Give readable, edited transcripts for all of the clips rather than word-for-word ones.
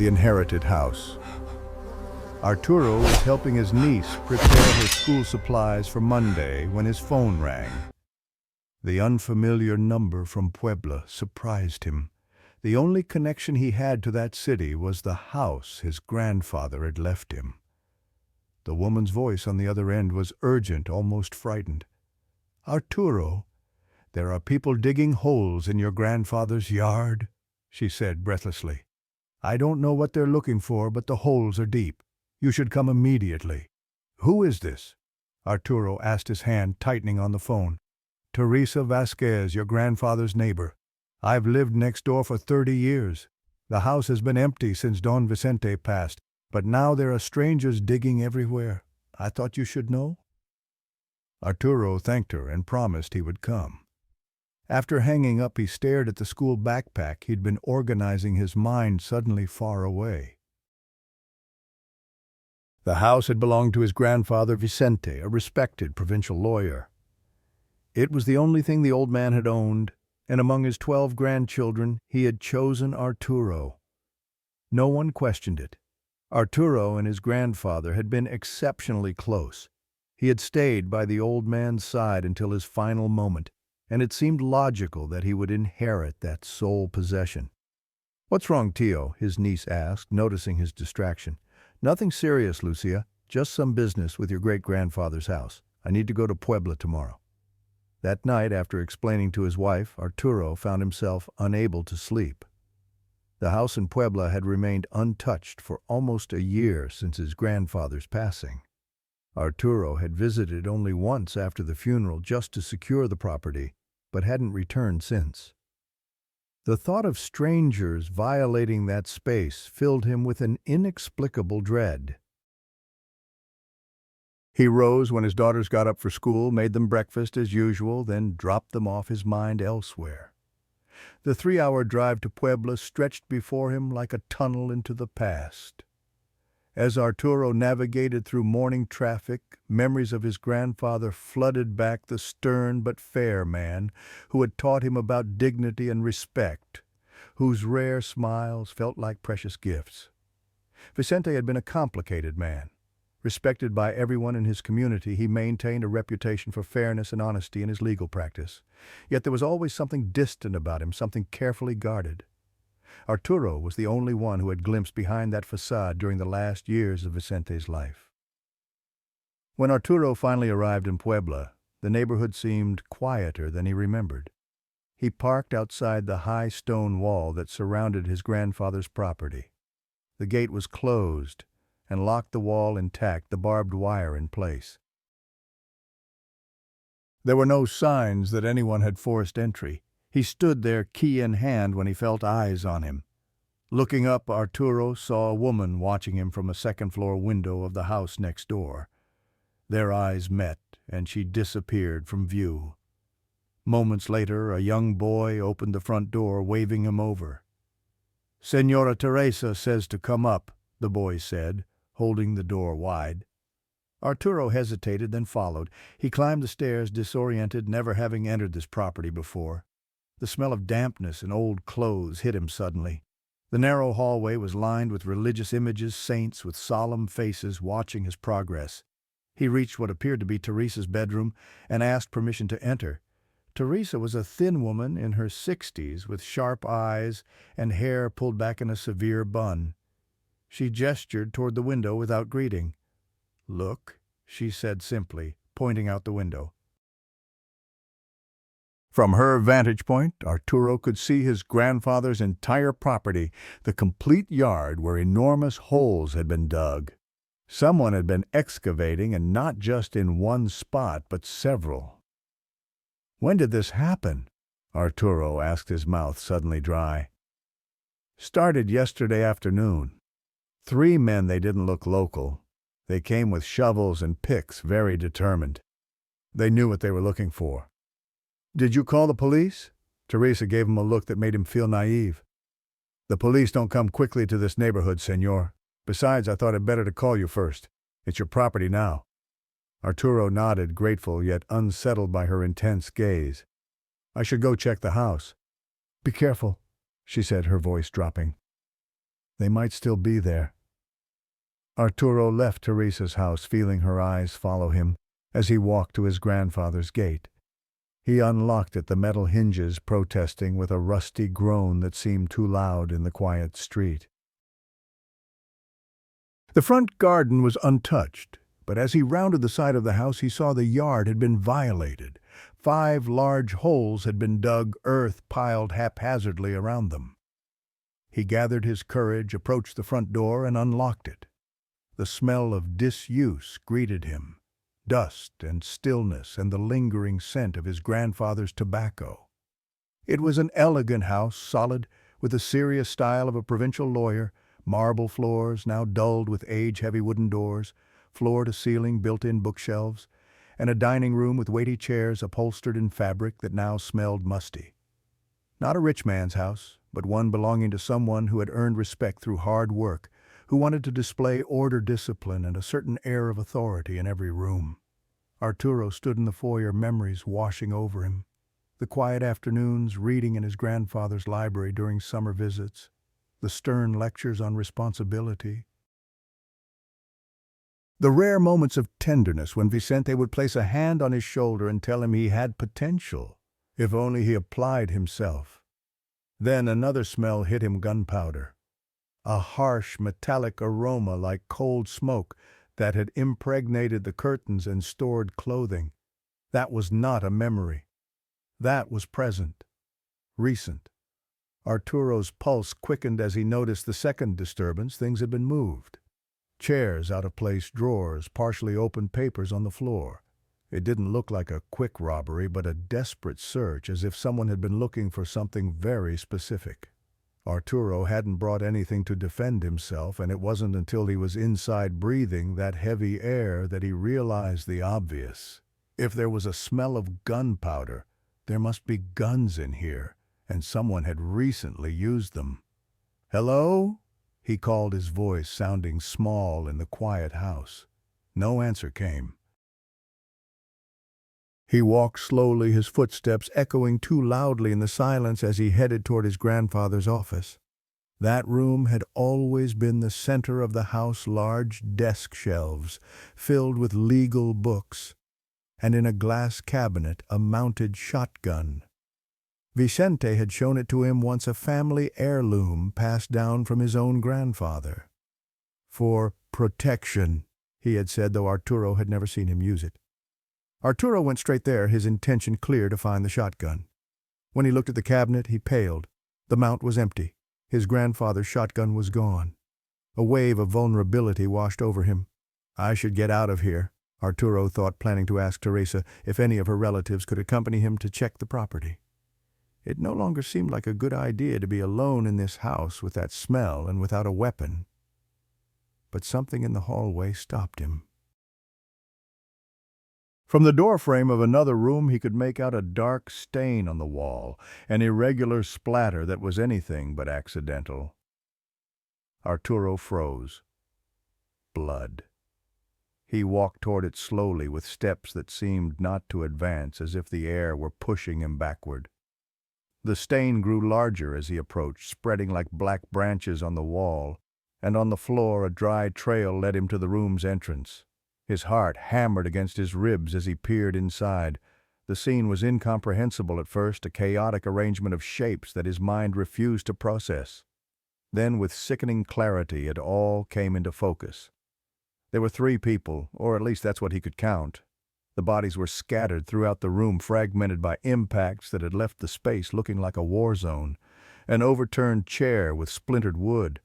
the inherited house. Arturo was helping his niece prepare her school supplies for Monday when his phone rang. The unfamiliar number from Puebla surprised him. The only connection he had to that city was the house his grandfather had left him. The woman's voice on the other end was urgent, almost frightened. "Arturo, there are people digging holes in your grandfather's yard," she said breathlessly. "I don't know what they're looking for, but the holes are deep. You should come immediately." "Who is this?" Arturo asked, his hand tightening on the phone. "Teresa Vasquez, your grandfather's neighbor. I've lived next door for 30 years. The house has been empty since Don Vicente passed, but now there are strangers digging everywhere. I thought you should know." Arturo thanked her and promised he would come. After hanging up, he stared at the school backpack he'd been organizing, his mind suddenly far away. The house had belonged to his grandfather Vicente, a respected provincial lawyer. It was the only thing the old man had owned, and among his 12 grandchildren he had chosen Arturo. No one questioned it. Arturo and his grandfather had been exceptionally close. He had stayed by the old man's side until his final moment, and it seemed logical that he would inherit that sole possession. "What's wrong, Tio?" his niece asked, noticing his distraction. "Nothing serious, Lucia. Just some business with your great-grandfather's house. I need to go to Puebla tomorrow." That night, after explaining to his wife, Arturo found himself unable to sleep. The house in Puebla had remained untouched for almost a year since his grandfather's passing. Arturo had visited only once after the funeral just to secure the property, but hadn't returned since. The thought of strangers violating that space filled him with an inexplicable dread. He rose when his daughters got up for school, made them breakfast as usual, then dropped them off, his mind elsewhere. The 3-hour drive to Puebla stretched before him like a tunnel into the past. As Arturo navigated through morning traffic, memories of his grandfather flooded back, the stern but fair man who had taught him about dignity and respect, whose rare smiles felt like precious gifts. Vicente had been a complicated man. Respected by everyone in his community, he maintained a reputation for fairness and honesty in his legal practice. Yet there was always something distant about him, something carefully guarded. Arturo was the only one who had glimpsed behind that facade during the last years of Vicente's life. When Arturo finally arrived in Puebla, the neighborhood seemed quieter than he remembered. He parked outside the high stone wall that surrounded his grandfather's property. The gate was closed, and locked the wall intact, the barbed wire in place. There were no signs that anyone had forced entry. He stood there, key in hand, when he felt eyes on him. Looking up, Arturo saw a woman watching him from a second-floor window of the house next door. Their eyes met, and she disappeared from view. Moments later, a young boy opened the front door, waving him over. "Señora Teresa says to come up," the boy said, holding the door wide. Arturo hesitated, then followed. He climbed the stairs, disoriented, never having entered this property before. The smell of dampness and old clothes hit him suddenly. The narrow hallway was lined with religious images, saints with solemn faces watching his progress. He reached what appeared to be Teresa's bedroom and asked permission to enter. Teresa was a thin woman in her 60s with sharp eyes and hair pulled back in a severe bun. She gestured toward the window without greeting. "Look," she said simply, pointing out the window. From her vantage point, Arturo could see his grandfather's entire property, the complete yard where enormous holes had been dug. Someone had been excavating, and not just in one spot, but several. "When did this happen?" Arturo asked, his mouth suddenly dry. "Started yesterday afternoon. 3 men, they didn't look local. They came with shovels and picks, very determined. They knew what they were looking for." "Did you call the police?" Teresa gave him a look that made him feel naive. "The police don't come quickly to this neighborhood, senor. Besides, I thought it better to call you first. It's your property now." Arturo nodded, grateful yet unsettled by her intense gaze. "I should go check the house." "Be careful," she said, her voice dropping. They might still be there. Arturo left Teresa's house, feeling her eyes follow him as he walked to his grandfather's gate. He unlocked it, the metal hinges protesting with a rusty groan that seemed too loud in the quiet street. The front garden was untouched, but as he rounded the side of the house he saw the yard had been violated. 5 large holes had been dug, earth piled haphazardly around them. He gathered his courage, approached the front door, and unlocked it. The smell of disuse greeted him, dust and stillness and the lingering scent of his grandfather's tobacco. It was an elegant house, solid, with the serious style of a provincial lawyer, marble floors, now dulled with age-heavy wooden doors, floor-to-ceiling built-in bookshelves, and a dining room with weighty chairs upholstered in fabric that now smelled musty. Not a rich man's house, but one belonging to someone who had earned respect through hard work, who wanted to display order, discipline, and a certain air of authority in every room. Arturo stood in the foyer, memories washing over him. The quiet afternoons, reading in his grandfather's library during summer visits, the stern lectures on responsibility. The rare moments of tenderness when Vicente would place a hand on his shoulder and tell him he had potential, if only he applied himself. Then another smell hit him: gunpowder. A harsh, metallic aroma like cold smoke that had impregnated the curtains and stored clothing. That was not a memory. That was present, recent. Arturo's pulse quickened as he noticed the second disturbance. Things had been moved. Chairs out of place, drawers, partially opened papers on the floor. It didn't look like a quick robbery, but a desperate search, as if someone had been looking for something very specific. Arturo hadn't brought anything to defend himself, and it wasn't until he was inside breathing that heavy air that he realized the obvious. If there was a smell of gunpowder, there must be guns in here, and someone had recently used them. "Hello?" he called, his voice sounding small in the quiet house. No answer came. He walked slowly, his footsteps echoing too loudly in the silence as he headed toward his grandfather's office. That room had always been the center of the house, large desk shelves filled with legal books, and in a glass cabinet a mounted shotgun. Vicente had shown it to him once, a family heirloom passed down from his own grandfather. "For protection," he had said, though Arturo had never seen him use it. Arturo went straight there, his intention clear to find the shotgun. When he looked at the cabinet, he paled. The mount was empty. His grandfather's shotgun was gone. A wave of vulnerability washed over him. "I should get out of here," Arturo thought, planning to ask Teresa if any of her relatives could accompany him to check the property. It no longer seemed like a good idea to be alone in this house with that smell and without a weapon. But something in the hallway stopped him. From the doorframe of another room he could make out a dark stain on the wall, an irregular splatter that was anything but accidental. Arturo froze. Blood. He walked toward it slowly, with steps that seemed not to advance, as if the air were pushing him backward. The stain grew larger as he approached, spreading like black branches on the wall, and on the floor a dry trail led him to the room's entrance. His heart hammered against his ribs as he peered inside. The scene was incomprehensible at first, a chaotic arrangement of shapes that his mind refused to process. Then, with sickening clarity, it all came into focus. There were 3 people, or at least that's what he could count. The bodies were scattered throughout the room, fragmented by impacts that had left the space looking like a war zone. An overturned chair with splintered wood,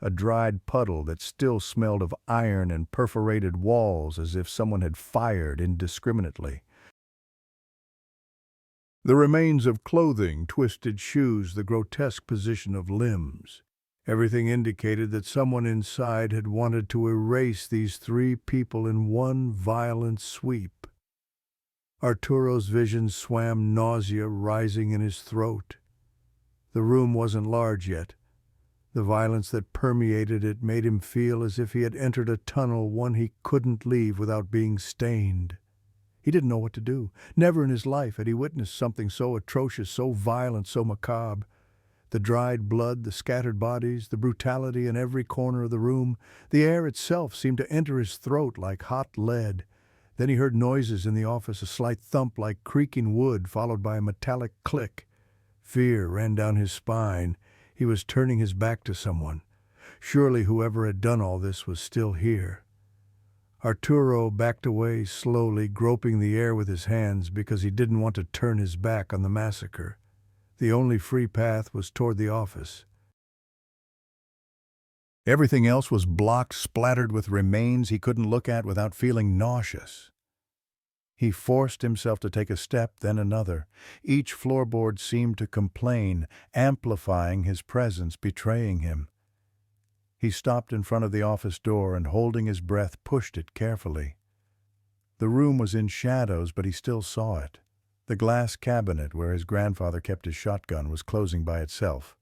a dried puddle that still smelled of iron, and perforated walls as if someone had fired indiscriminately. The remains of clothing, twisted shoes, the grotesque position of limbs. Everything indicated that someone inside had wanted to erase these 3 people in one violent sweep. Arturo's vision swam, nausea rising in his throat. The room wasn't large yet. The violence that permeated it made him feel as if he had entered a tunnel, one he couldn't leave without being stained. He didn't know what to do. Never in his life had he witnessed something so atrocious, so violent, so macabre. The dried blood, the scattered bodies, the brutality in every corner of the room. The air itself seemed to enter his throat like hot lead. Then he heard noises in the office, a slight thump like creaking wood, followed by a metallic click. Fear ran down his spine. He was turning his back to someone. Surely whoever had done all this was still here. Arturo backed away slowly, groping the air with his hands because he didn't want to turn his back on the massacre. The only free path was toward the office. Everything else was blocked, splattered with remains he couldn't look at without feeling nauseous. He forced himself to take a step, then another. Each floorboard seemed to complain, amplifying his presence, betraying him. He stopped in front of the office door and, holding his breath, pushed it carefully. The room was in shadows, but he still saw it. The glass cabinet where his grandfather kept his shotgun was closing by itself.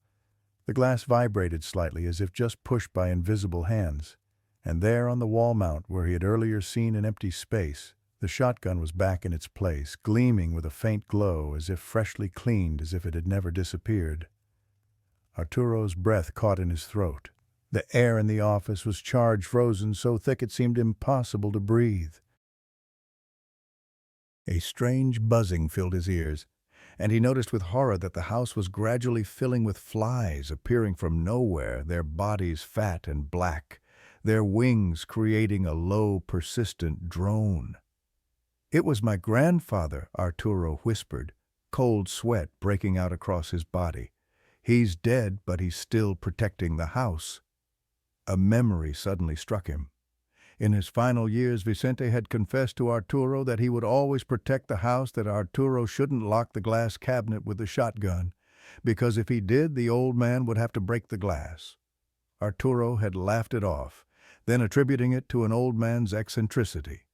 The glass vibrated slightly as if just pushed by invisible hands. And there on the wall mount where he had earlier seen an empty space, the shotgun was back in its place, gleaming with a faint glow as if freshly cleaned, as if it had never disappeared. Arturo's breath caught in his throat. The air in the office was charged, frozen, so thick it seemed impossible to breathe. A strange buzzing filled his ears, and he noticed with horror that the house was gradually filling with flies appearing from nowhere, their bodies fat and black, their wings creating a low, persistent drone. "It was my grandfather," Arturo whispered, cold sweat breaking out across his body. "He's dead, but he's still protecting the house." A memory suddenly struck him. In his final years, Vicente had confessed to Arturo that he would always protect the house, that Arturo shouldn't lock the glass cabinet with the shotgun, because if he did, the old man would have to break the glass. Arturo had laughed it off, then attributing it to an old man's eccentricity.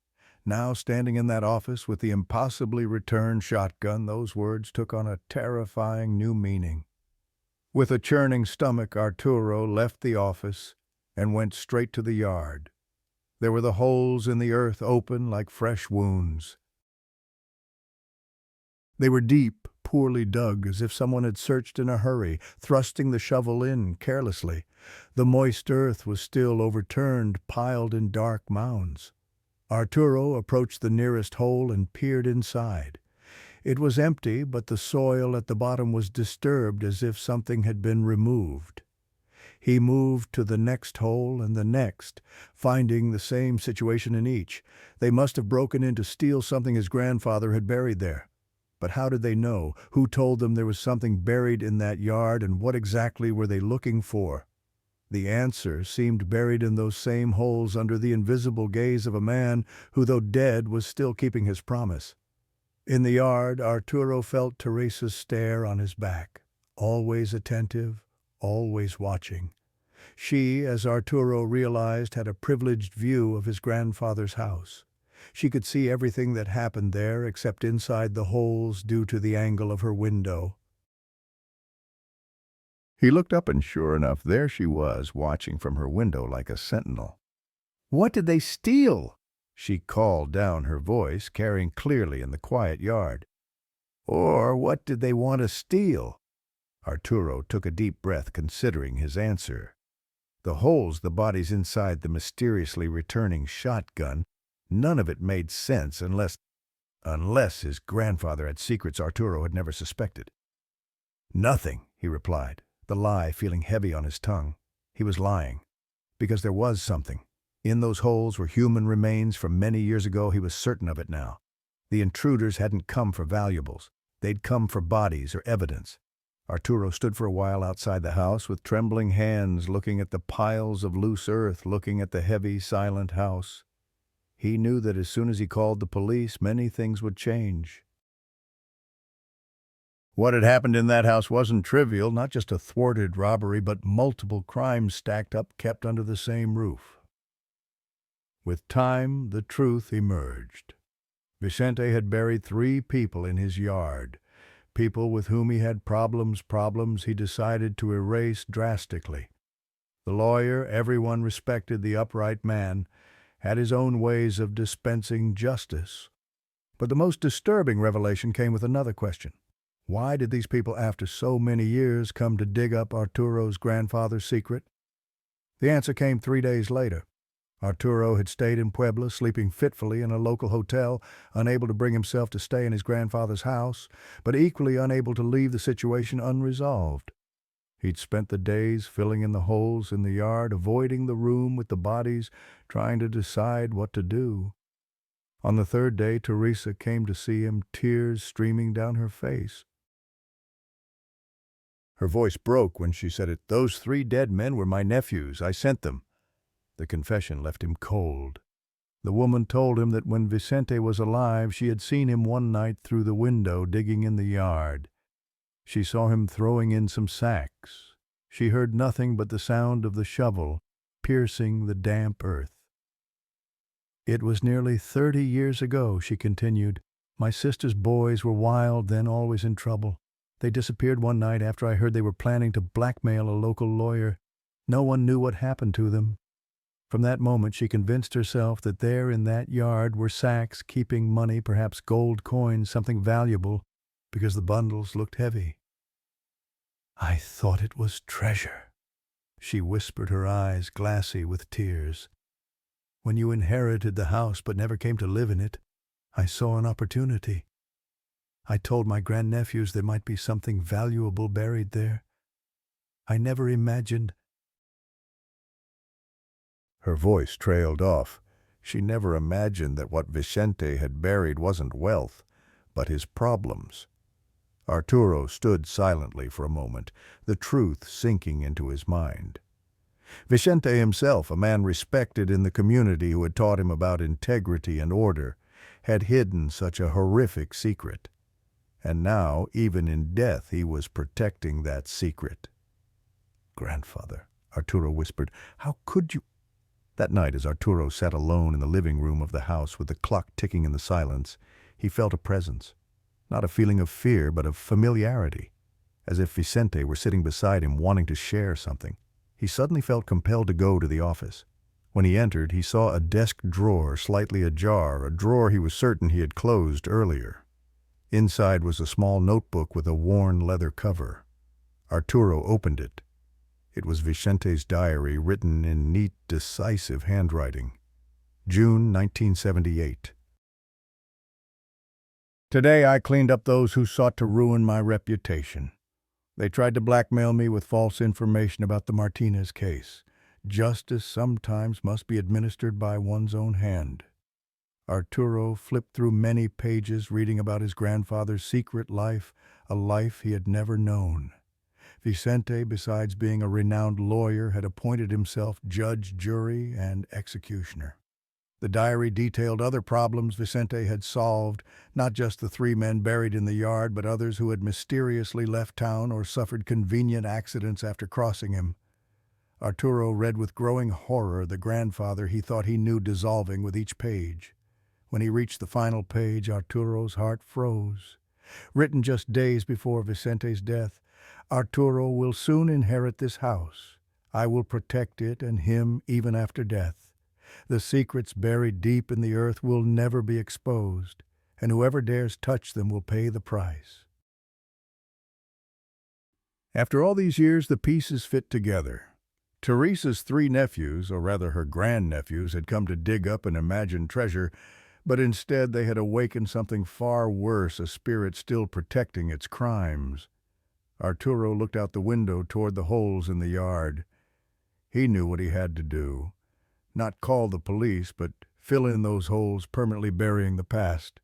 Now, standing in that office with the impossibly returned shotgun, those words took on a terrifying new meaning. With a churning stomach, Arturo left the office and went straight to the yard. There were the holes in the earth open like fresh wounds. They were deep, poorly dug, as if someone had searched in a hurry, thrusting the shovel in carelessly. The moist earth was still overturned, piled in dark mounds. Arturo approached the nearest hole and peered inside. It was empty, but the soil at the bottom was disturbed as if something had been removed. He moved to the next hole and the next, finding the same situation in each. They must have broken in to steal something his grandfather had buried there. But how did they know? Who told them there was something buried in that yard, and what exactly were they looking for? The answer seemed buried in those same holes under the invisible gaze of a man who, though dead, was still keeping his promise. In the yard, Arturo felt Teresa's stare on his back, always attentive, always watching. She, as Arturo realized, had a privileged view of his grandfather's house. She could see everything that happened there except inside the holes due to the angle of her window. He looked up and sure enough, there she was, watching from her window like a sentinel. "What did they steal?" she called down, her voice carrying clearly in the quiet yard. "Or what did they want to steal?" Arturo took a deep breath, considering his answer. The holes, the bodies inside the mysteriously returning shotgun, none of it made sense unless his grandfather had secrets Arturo had never suspected. "Nothing," he replied, the lie feeling heavy on his tongue. He was lying, because there was something. In those holes were human remains from many years ago. He was certain of it now. The intruders hadn't come for valuables. They'd come for bodies or evidence. Arturo stood for a while outside the house with trembling hands, looking at the piles of loose earth, looking at the heavy, silent house. He knew that as soon as he called the police, many things would change. What had happened in that house wasn't trivial, not just a thwarted robbery, but multiple crimes stacked up, kept under the same roof. With time, the truth emerged. Vicente had buried 3 people in his yard, people with whom he had problems he decided to erase drastically. The lawyer everyone respected, the upright man, had his own ways of dispensing justice. But the most disturbing revelation came with another question. Why did these people, after so many years, come to dig up Arturo's grandfather's secret? The answer came 3 days later. Arturo had stayed in Puebla, sleeping fitfully in a local hotel, unable to bring himself to stay in his grandfather's house, but equally unable to leave the situation unresolved. He'd spent the days filling in the holes in the yard, avoiding the room with the bodies, trying to decide what to do. On the third day, Teresa came to see him, tears streaming down her face. Her voice broke when she said it. "Those 3 dead men were my nephews. I sent them." The confession left him cold. The woman told him that when Vicente was alive, she had seen him one night through the window digging in the yard. She saw him throwing in some sacks. She heard nothing but the sound of the shovel piercing the damp earth. "It was nearly 30 years ago," she continued. "My sister's boys were wild then, always in trouble. They disappeared one night after I heard they were planning to blackmail a local lawyer. No one knew what happened to them. From that moment she convinced herself that there in that yard were sacks keeping money, perhaps gold coins, something valuable, because the bundles looked heavy. I thought it was treasure," she whispered, her eyes glassy with tears. "When you inherited the house but never came to live in it, I saw an opportunity. I told my grandnephews there might be something valuable buried there. I never imagined—" Her voice trailed off. She never imagined that what Vicente had buried wasn't wealth, but his problems. Arturo stood silently for a moment, the truth sinking into his mind. Vicente himself, a man respected in the community who had taught him about integrity and order, had hidden such a horrific secret. And now, even in death, he was protecting that secret. "Grandfather," Arturo whispered, "how could you—" That night, as Arturo sat alone in the living room of the house with the clock ticking in the silence, he felt a presence. Not a feeling of fear, but of familiarity, as if Vicente were sitting beside him wanting to share something. He suddenly felt compelled to go to the office. When he entered, he saw a desk drawer slightly ajar, a drawer he was certain he had closed earlier. Inside was a small notebook with a worn leather cover. Arturo opened it. It was Vicente's diary, written in neat, decisive handwriting. June 1978. "Today I cleaned up those who sought to ruin my reputation. They tried to blackmail me with false information about the Martinez case. Justice sometimes must be administered by one's own hand." Arturo flipped through many pages reading about his grandfather's secret life, a life he had never known. Vicente, besides being a renowned lawyer, had appointed himself judge, jury, and executioner. The diary detailed other problems Vicente had solved, not just the 3 men buried in the yard, but others who had mysteriously left town or suffered convenient accidents after crossing him. Arturo read with growing horror the grandfather he thought he knew dissolving with each page. When he reached the final page, Arturo's heart froze. Written just days before Vicente's death, "Arturo will soon inherit this house. I will protect it and him even after death. The secrets buried deep in the earth will never be exposed, and whoever dares touch them will pay the price." After all these years, the pieces fit together. Teresa's 3 nephews, or rather her grandnephews, had come to dig up an imagined treasure, but instead they had awakened something far worse, a spirit still protecting its crimes. Arturo looked out the window toward the holes in the yard. He knew what he had to do. Not call the police, but fill in those holes, permanently burying the past.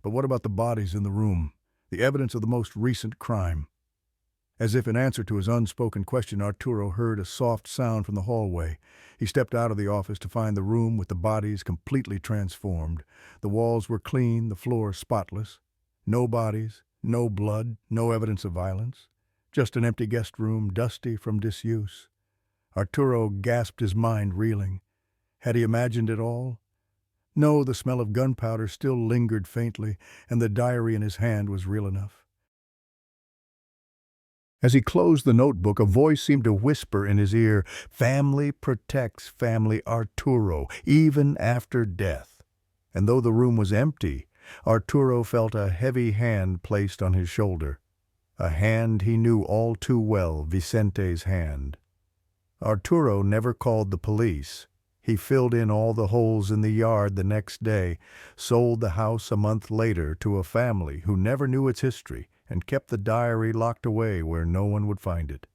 But what about the bodies in the room? The evidence of the most recent crime? As if in answer to his unspoken question, Arturo heard a soft sound from the hallway. He stepped out of the office to find the room with the bodies completely transformed. The walls were clean, the floor spotless. No bodies, no blood, no evidence of violence. Just an empty guest room, dusty from disuse. Arturo gasped, his mind reeling. Had he imagined it all? No, the smell of gunpowder still lingered faintly, and the diary in his hand was real enough. As he closed the notebook, a voice seemed to whisper in his ear, "Family protects family, Arturo, even after death." And though the room was empty, Arturo felt a heavy hand placed on his shoulder. A hand he knew all too well, Vicente's hand. Arturo never called the police. He filled in all the holes in the yard the next day, sold the house a month later to a family who never knew its history, and kept the diary locked away where no one would find it.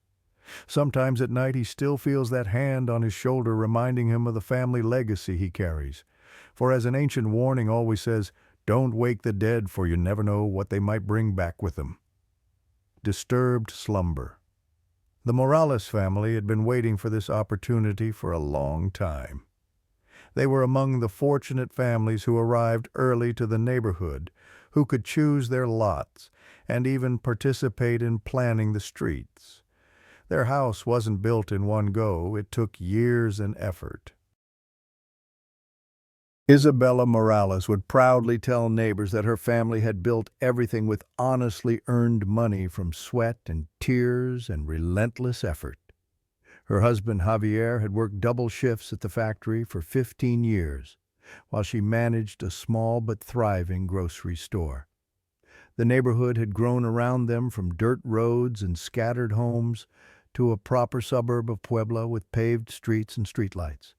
Sometimes at night he still feels that hand on his shoulder reminding him of the family legacy he carries. For as an ancient warning always says, don't wake the dead, for you never know what they might bring back with them. Disturbed slumber. The Morales family had been waiting for this opportunity for a long time. They were among the fortunate families who arrived early to the neighborhood, who could choose their lots and even participate in planning the streets. Their house wasn't built in one go, it took years and effort. Isabella Morales would proudly tell neighbors that her family had built everything with honestly earned money from sweat and tears and relentless effort. Her husband Javier had worked double shifts at the factory for 15 years, while she managed a small but thriving grocery store. The neighborhood had grown around them from dirt roads and scattered homes to a proper suburb of Puebla with paved streets and streetlights.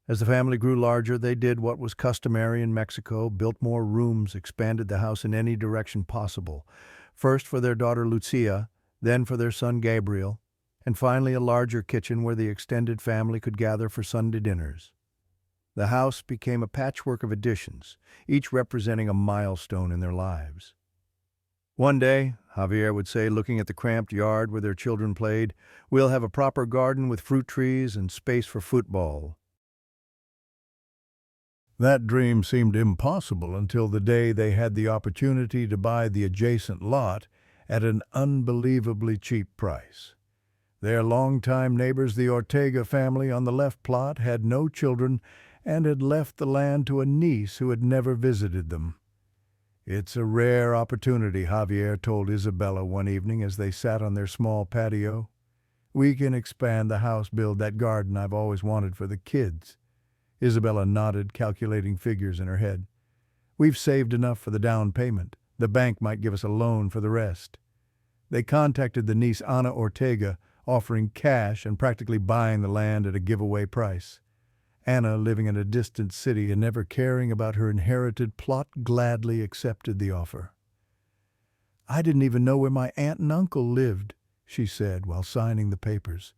As the family grew larger, they did what was customary in Mexico, built more rooms, expanded the house in any direction possible. First for their daughter Lucia, then for their son Gabriel, and finally a larger kitchen where the extended family could gather for Sunday dinners. The house became a patchwork of additions, each representing a milestone in their lives. One day, Javier would say, looking at the cramped yard where their children played, "We'll have a proper garden with fruit trees and space for football." That dream seemed impossible until the day they had the opportunity to buy the adjacent lot at an unbelievably cheap price. Their longtime neighbors, the Ortega family on the left plot, had no children and had left the land to a niece who had never visited them. "It's a rare opportunity," Javier told Isabella one evening as they sat on their small patio. "We can expand the house, build that garden I've always wanted for the kids." Isabella nodded, calculating figures in her head. "We've saved enough for the down payment. The bank might give us a loan for the rest." They contacted the niece Ana Ortega, offering cash and practically buying the land at a giveaway price. Ana, living in a distant city and never caring about her inherited plot, gladly accepted the offer. "I didn't even know where my aunt and uncle lived," she said while signing the papers.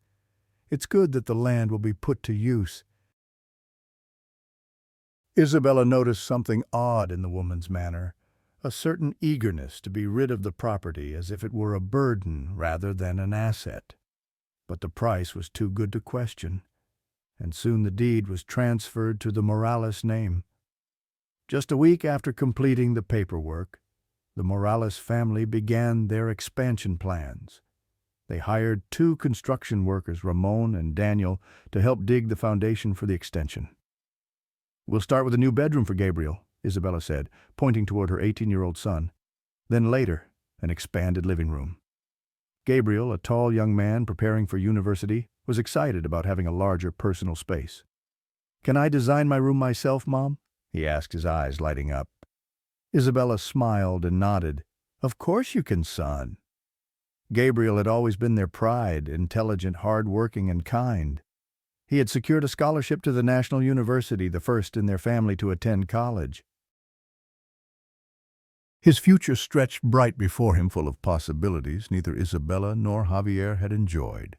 "It's good that the land will be put to use." Isabella noticed something odd in the woman's manner, a certain eagerness to be rid of the property as if it were a burden rather than an asset. But the price was too good to question, and soon the deed was transferred to the Morales name. Just a week after completing the paperwork, the Morales family began their expansion plans. They hired 2 construction workers, Ramon and Daniel, to help dig the foundation for the extension. "We'll start with a new bedroom for Gabriel," Isabella said, pointing toward her 18-year-old son. "Then later, an expanded living room." Gabriel, a tall young man preparing for university, was excited about having a larger personal space. "Can I design my room myself, Mom?" he asked, his eyes lighting up. Isabella smiled and nodded. "Of course you can, son." Gabriel had always been their pride, intelligent, hard-working, and kind. He had secured a scholarship to the National University, the first in their family to attend college. His future stretched bright before him, full of possibilities neither Isabella nor Javier had enjoyed.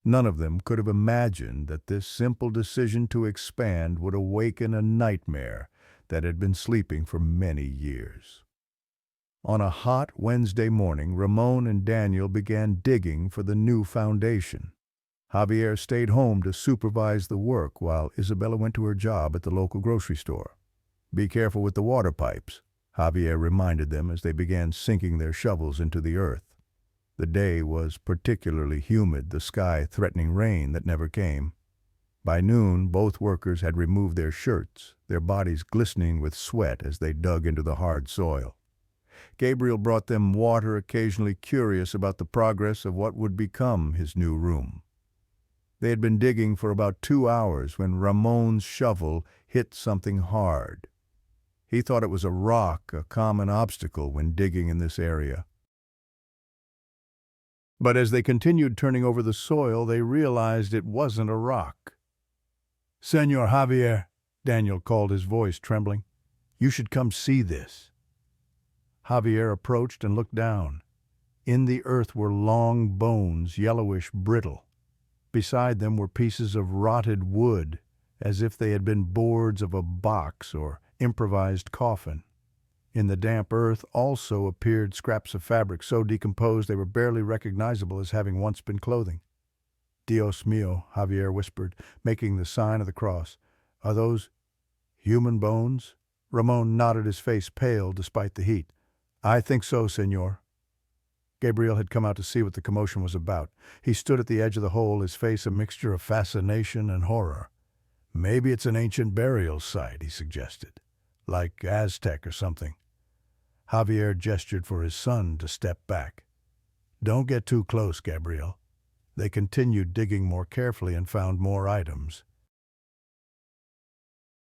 None of them could have imagined that this simple decision to expand would awaken a nightmare that had been sleeping for many years. On a hot Wednesday morning, Ramon and Daniel began digging for the new foundation. Javier stayed home to supervise the work while Isabella went to her job at the local grocery store. "Be careful with the water pipes," Javier reminded them as they began sinking their shovels into the earth. The day was particularly humid, the sky threatening rain that never came. By noon, both workers had removed their shirts, their bodies glistening with sweat as they dug into the hard soil. Gabriel brought them water, occasionally curious about the progress of what would become his new room. They had been digging for about 2 hours when Ramon's shovel hit something hard. He thought it was a rock, a common obstacle when digging in this area. But as they continued turning over the soil, they realized it wasn't a rock. "Senor Javier," Daniel called, his voice trembling, "you should come see this." Javier approached and looked down. In the earth were long bones, yellowish, brittle. Beside them were pieces of rotted wood, as if they had been boards of a box or improvised coffin. In the damp earth also appeared scraps of fabric so decomposed they were barely recognizable as having once been clothing. "Dios mío," Javier whispered, making the sign of the cross. "Are those human bones?" Ramon nodded, his face pale despite the heat. "I think so, senor." Gabriel had come out to see what the commotion was about. He stood at the edge of the hole, his face a mixture of fascination and horror. "Maybe it's an ancient burial site," he suggested. "Like Aztec or something." Javier gestured for his son to step back. "Don't get too close, Gabriel." They continued digging more carefully and found more items.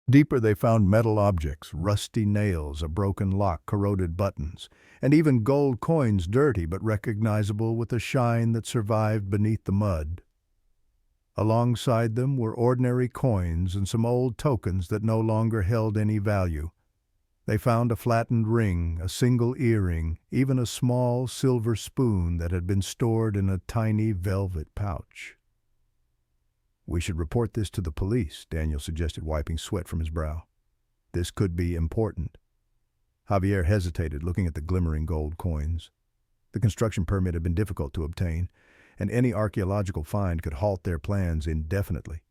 Deeper they found metal objects, rusty nails, a broken lock, corroded buttons, and even gold coins, dirty but recognizable with a shine that survived beneath the mud. Alongside them were ordinary coins and some old tokens that no longer held any value. They found a flattened ring, a single earring, even a small silver spoon that had been stored in a tiny velvet pouch. "We should report this to the police," Daniel suggested, wiping sweat from his brow. "This could be important." Javier hesitated, looking at the glimmering gold coins. The construction permit had been difficult to obtain, and any archaeological find could halt their plans indefinitely.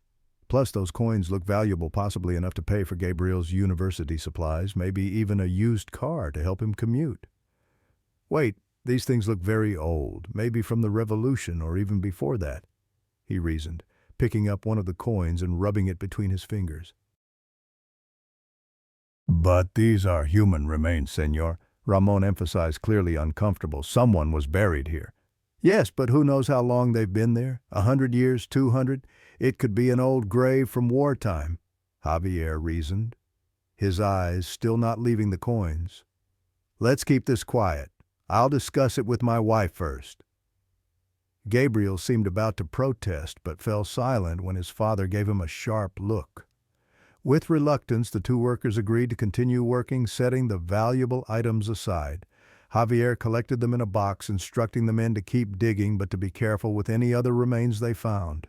Plus, those coins looked valuable, possibly enough to pay for Gabriel's university supplies, maybe even a used car to help him commute. "Wait, these things look very old, maybe from the Revolution or even before that," he reasoned, picking up one of the coins and rubbing it between his fingers. "But these are human remains, senor," Ramon emphasized, clearly uncomfortable. "Someone was buried here." "Yes, but who knows how long they've been there? 100 years, 200? It could be an old grave from wartime," Javier reasoned, his eyes still not leaving the coins. "Let's keep this quiet. I'll discuss it with my wife first." Gabriel seemed about to protest, but fell silent when his father gave him a sharp look. With reluctance, the two workers agreed to continue working, setting the valuable items aside. Javier collected them in a box, instructing the men to keep digging but to be careful with any other remains they found.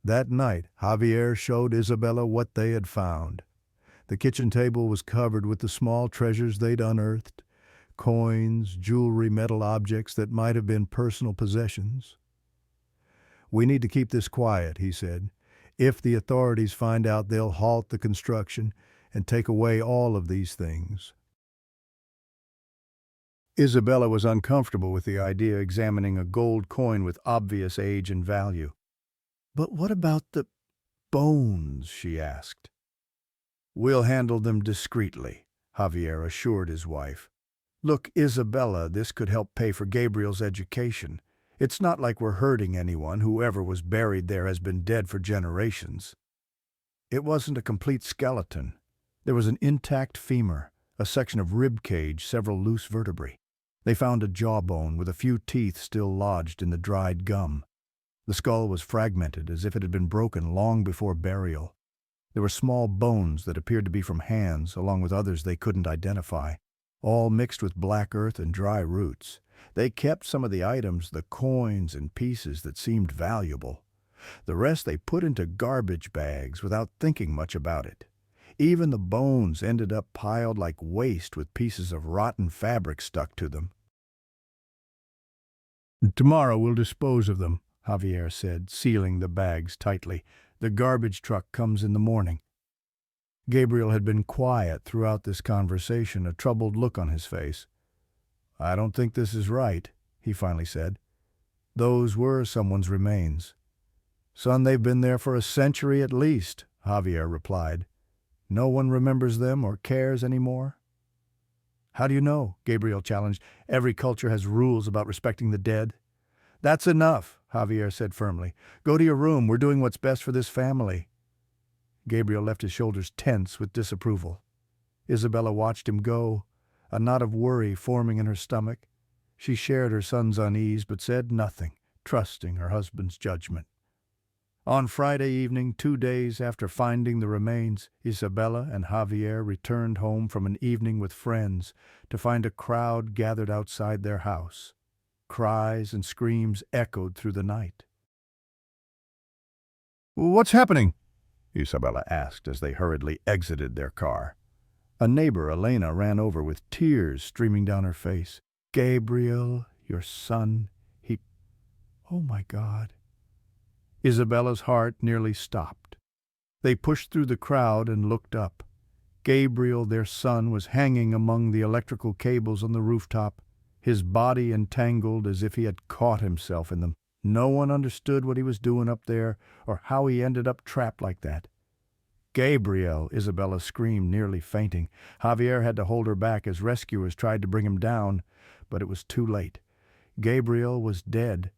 That night, Javier showed Isabella what they had found. The kitchen table was covered with the small treasures they'd unearthed, coins, jewelry, metal objects that might have been personal possessions. "We need to keep this quiet," he said. "If the authorities find out, they'll halt the construction and take away all of these things." Isabella was uncomfortable with the idea of examining a gold coin with obvious age and value. "But what about the bones?" she asked. "We'll handle them discreetly," Javier assured his wife. "Look, Isabella, this could help pay for Gabriel's education. It's not like we're hurting anyone. Whoever was buried there has been dead for generations." It wasn't a complete skeleton. There was an intact femur, a section of rib cage, several loose vertebrae. They found a jawbone with a few teeth still lodged in the dried gum. The skull was fragmented, as if it had been broken long before burial. There were small bones that appeared to be from hands, along with others they couldn't identify, all mixed with black earth and dry roots. They kept some of the items, the coins and pieces that seemed valuable. The rest they put into garbage bags without thinking much about it. Even the bones ended up piled like waste with pieces of rotten fabric stuck to them. "Tomorrow we'll dispose of them," Javier said, sealing the bags tightly. "The garbage truck comes in the morning." Gabriel had been quiet throughout this conversation, a troubled look on his face. "I don't think this is right," he finally said. "Those were someone's remains." "Son, they've been there for a century at least," Javier replied. "No one remembers them or cares anymore." "How do you know?" Gabriel challenged. "Every culture has rules about respecting the dead." "That's enough," Javier said firmly. "Go to your room. We're doing what's best for this family." Gabriel left his shoulders tense with disapproval. Isabella watched him go, a knot of worry forming in her stomach. She shared her son's unease but said nothing, trusting her husband's judgment. On Friday evening, 2 days after finding the remains, Isabella and Javier returned home from an evening with friends to find a crowd gathered outside their house. Cries and screams echoed through the night. "What's happening?" Isabella asked as they hurriedly exited their car. A neighbor, Elena, ran over with tears streaming down her face. "Gabriel, your son, he... Oh my God." Isabella's heart nearly stopped. They pushed through the crowd and looked up. Gabriel, their son, was hanging among the electrical cables on the rooftop, his body entangled as if he had caught himself in them. No one understood what he was doing up there or how he ended up trapped like that. "Gabriel!" Isabella screamed, nearly fainting. Javier had to hold her back as rescuers tried to bring him down, but it was too late. Gabriel was dead.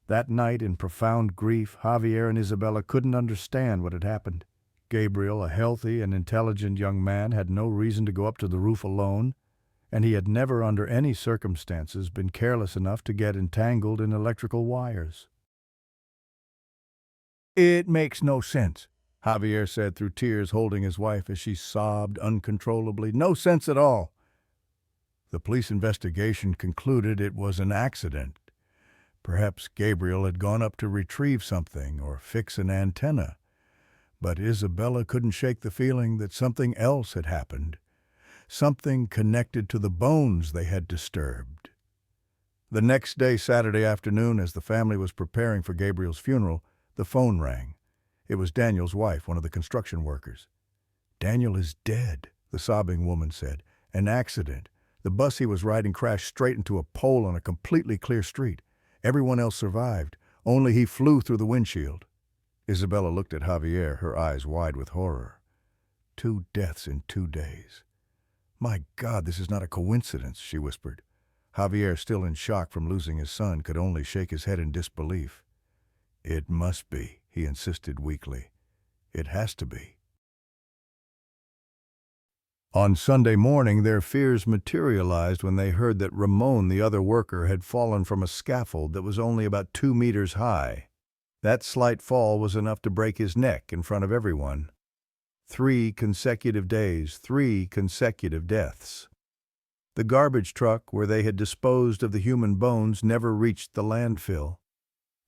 That night, in profound grief, Javier and Isabella couldn't understand what had happened. Gabriel, a healthy and intelligent young man, had no reason to go up to the roof alone, and he had never under any circumstances been careless enough to get entangled in electrical wires. "It makes no sense," Javier said through tears, holding his wife as she sobbed uncontrollably. "No sense at all." The police investigation concluded it was an accident. Perhaps Gabriel had gone up to retrieve something or fix an antenna. But Isabella couldn't shake the feeling that something else had happened, something connected to the bones they had disturbed. The next day, Saturday afternoon, as the family was preparing for Gabriel's funeral, the phone rang. It was Daniel's wife, one of the construction workers. "Daniel is dead," the sobbing woman said. "An accident. The bus he was riding crashed straight into a pole on a completely clear street. Everyone else survived. Only he flew through the windshield." Isabella looked at Javier, her eyes wide with horror. 2 deaths in 2 days. "My God, this is not a coincidence," she whispered. Javier, still in shock from losing his son, could only shake his head in disbelief. "It must be," he insisted weakly. "It has to be." On Sunday morning, their fears materialized when they heard that Ramon, the other worker, had fallen from a scaffold that was only about 2 meters high. That slight fall was enough to break his neck in front of everyone. 3 consecutive days, 3 consecutive deaths. The garbage truck where they had disposed of the human bones never reached the landfill.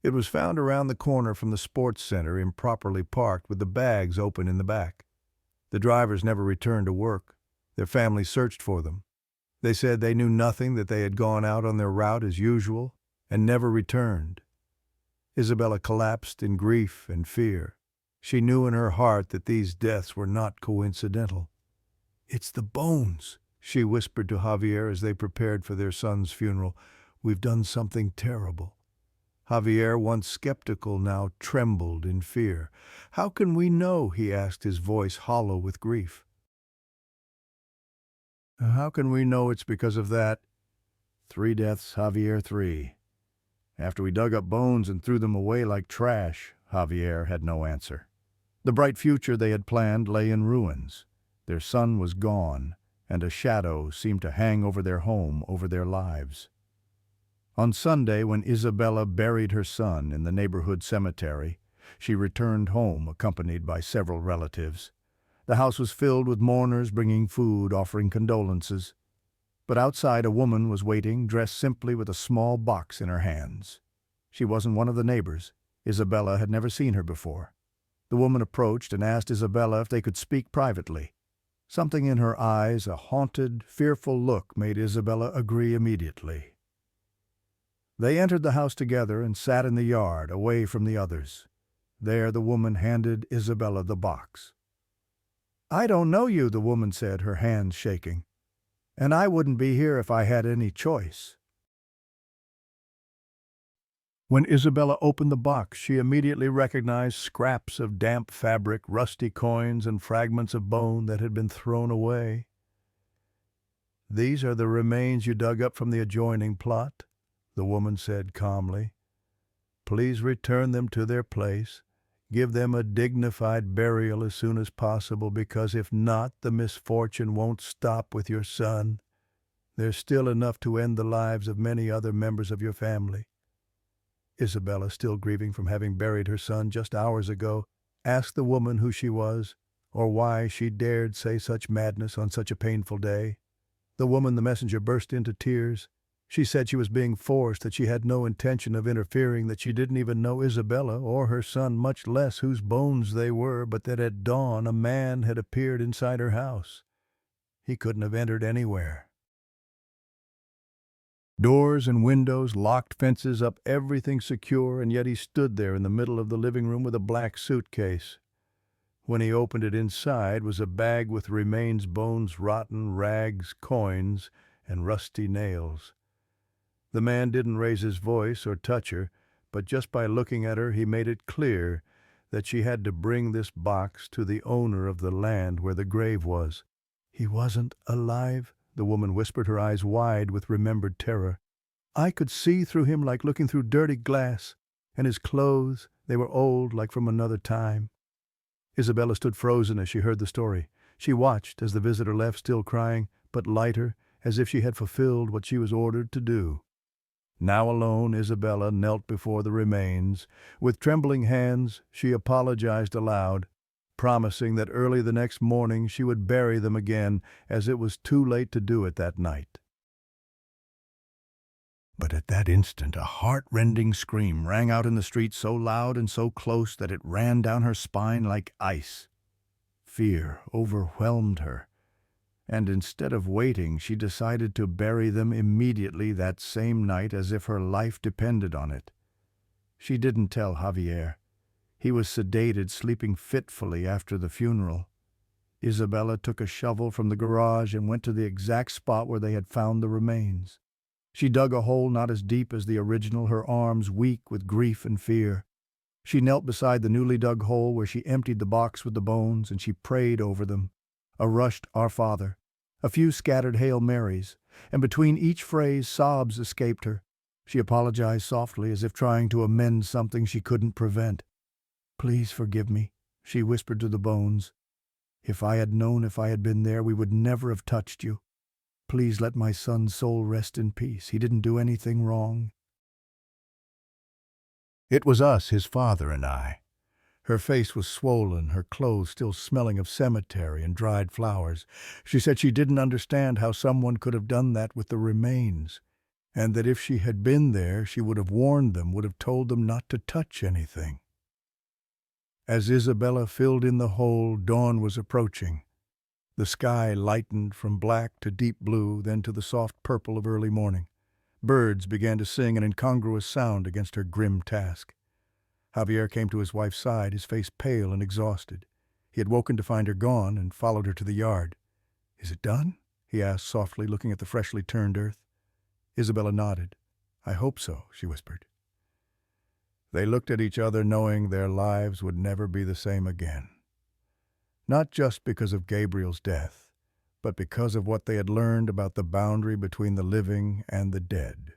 It was found around the corner from the sports center, improperly parked with the bags open in the back. The drivers never returned to work. Their families searched for them. They said they knew nothing, that they had gone out on their route as usual and never returned. Isabella collapsed in grief and fear. She knew in her heart that these deaths were not coincidental. "It's the bones," she whispered to Javier as they prepared for their son's funeral. "We've done something terrible." Javier, once skeptical, now trembled in fear. "How can we know?" he asked, his voice hollow with grief. "How can we know it's because of that? 3 deaths, Javier, 3. After we dug up bones and threw them away like trash." Javier had no answer. The bright future they had planned lay in ruins. Their son was gone, and a shadow seemed to hang over their home, over their lives. On Sunday, when Isabella buried her son in the neighborhood cemetery, she returned home accompanied by several relatives. The house was filled with mourners bringing food, offering condolences. But outside, a woman was waiting, dressed simply with a small box in her hands. She wasn't one of the neighbors. Isabella had never seen her before. The woman approached and asked Isabella if they could speak privately. Something in her eyes, a haunted, fearful look, made Isabella agree immediately. They entered the house together and sat in the yard, away from the others. There the woman handed Isabella the box. "I don't know you," the woman said, her hands shaking. "And I wouldn't be here if I had any choice." When Isabella opened the box, she immediately recognized scraps of damp fabric, rusty coins, and fragments of bone that had been thrown away. "These are the remains you dug up from the adjoining plot," the woman said calmly. "Please return them to their place. Give them a dignified burial as soon as possible, because if not, the misfortune won't stop with your son. There's still enough to end the lives of many other members of your family." Isabella, still grieving from having buried her son just hours ago, asked the woman who she was, or why she dared say such madness on such a painful day. The woman, the messenger, burst into tears. She said she was being forced, that she had no intention of interfering, that she didn't even know Isabella or her son, much less whose bones they were, but that at dawn a man had appeared inside her house. He couldn't have entered anywhere. Doors and windows, locked fences up, everything secure, and yet he stood there in the middle of the living room with a black suitcase. When he opened it, inside was a bag with remains, bones, rotten rags, coins, and rusty nails. The man didn't raise his voice or touch her, but just by looking at her he made it clear that she had to bring this box to the owner of the land where the grave was. "He wasn't alive?" the woman whispered, her eyes wide with remembered terror. "I could see through him like looking through dirty glass, and his clothes, they were old, like from another time." Isabella stood frozen as she heard the story. She watched as the visitor left, still crying, but lighter, as if she had fulfilled what she was ordered to do. Now alone, Isabella knelt before the remains. With trembling hands, she apologized aloud, promising that early the next morning she would bury them again, as it was too late to do it that night. But at that instant a heart-rending scream rang out in the street, so loud and so close that it ran down her spine like ice. Fear overwhelmed her, and instead of waiting, she decided to bury them immediately that same night, as if her life depended on it. She didn't tell Javier. He was sedated, sleeping fitfully after the funeral. Isabella took a shovel from the garage and went to the exact spot where they had found the remains. She dug a hole not as deep as the original, her arms weak with grief and fear. She knelt beside the newly dug hole where she emptied the box with the bones, and she prayed over them. A rushed Our Father, a few scattered Hail Marys, and between each phrase sobs escaped her. She apologized softly, as if trying to amend something she couldn't prevent. "Please forgive me," she whispered to the bones. "If I had known, if I had been there, we would never have touched you. Please let my son's soul rest in peace. He didn't do anything wrong." It was us, his father and I. Her face was swollen, her clothes still smelling of cemetery and dried flowers. She said she didn't understand how someone could have done that with the remains, and that if she had been there, she would have warned them, would have told them not to touch anything. As Isabella filled in the hole, dawn was approaching. The sky lightened from black to deep blue, then to the soft purple of early morning. Birds began to sing an incongruous sound against her grim task. Javier came to his wife's side, his face pale and exhausted. He had woken to find her gone and followed her to the yard. "Is it done?" he asked softly, looking at the freshly turned earth. Isabella nodded. "I hope so," she whispered. They looked at each other, knowing their lives would never be the same again. Not just because of Gabriel's death, but because of what they had learned about the boundary between the living and the dead.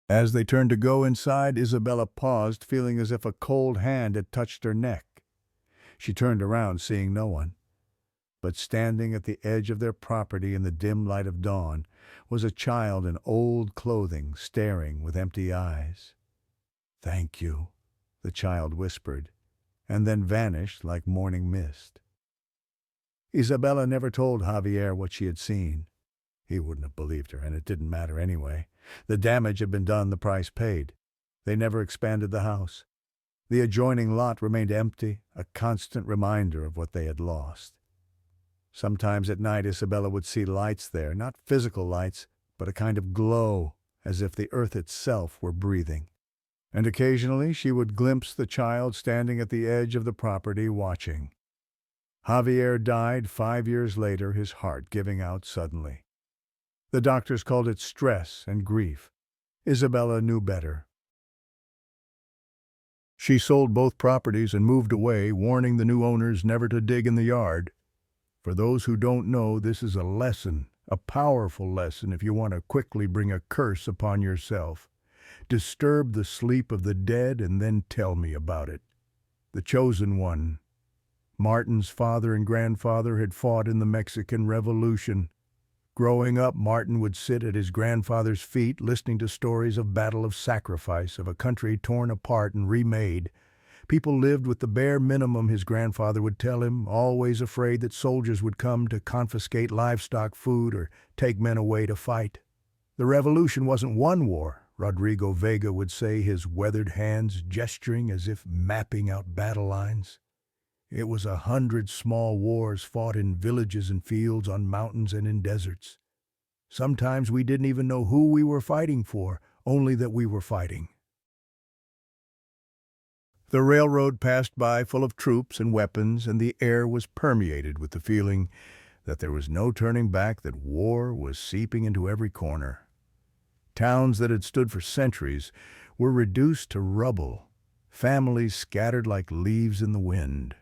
As they turned to go inside, Isabella paused, feeling as if a cold hand had touched her neck. She turned around, seeing no one. But standing at the edge of their property in the dim light of dawn was a child in old clothing, staring with empty eyes. "Thank you," the child whispered, and then vanished like morning mist. Isabella never told Javier what she had seen. He wouldn't have believed her, and it didn't matter anyway. The damage had been done, the price paid. They never expanded the house. The adjoining lot remained empty, a constant reminder of what they had lost. Sometimes at night Isabella would see lights there, not physical lights, but a kind of glow, as if the earth itself were breathing. And occasionally she would glimpse the child standing at the edge of the property, watching. Javier died 5 years later, his heart giving out suddenly. The doctors called it stress and grief. Isabella knew better. She sold both properties and moved away, warning the new owners never to dig in the yard. For those who don't know, this is a lesson, a powerful lesson if you want to quickly bring a curse upon yourself. Disturb the sleep of the dead and then tell me about it. The chosen one. Martin's father and grandfather had fought in the Mexican Revolution. Growing up, Martin would sit at his grandfather's feet listening to stories of battle of sacrifice, of a country torn apart and remade. People lived with the bare minimum, his grandfather would tell him, always afraid that soldiers would come to confiscate livestock, food, or take men away to fight. The revolution wasn't one war, Rodrigo Vega would say, his weathered hands gesturing as if mapping out battle lines. It was 100 small wars fought in villages and fields, on mountains and in deserts. Sometimes we didn't even know who we were fighting for, only that we were fighting. The railroad passed by full of troops and weapons, and the air was permeated with the feeling that there was no turning back, that war was seeping into every corner. Towns that had stood for centuries were reduced to rubble, families scattered like leaves in the wind.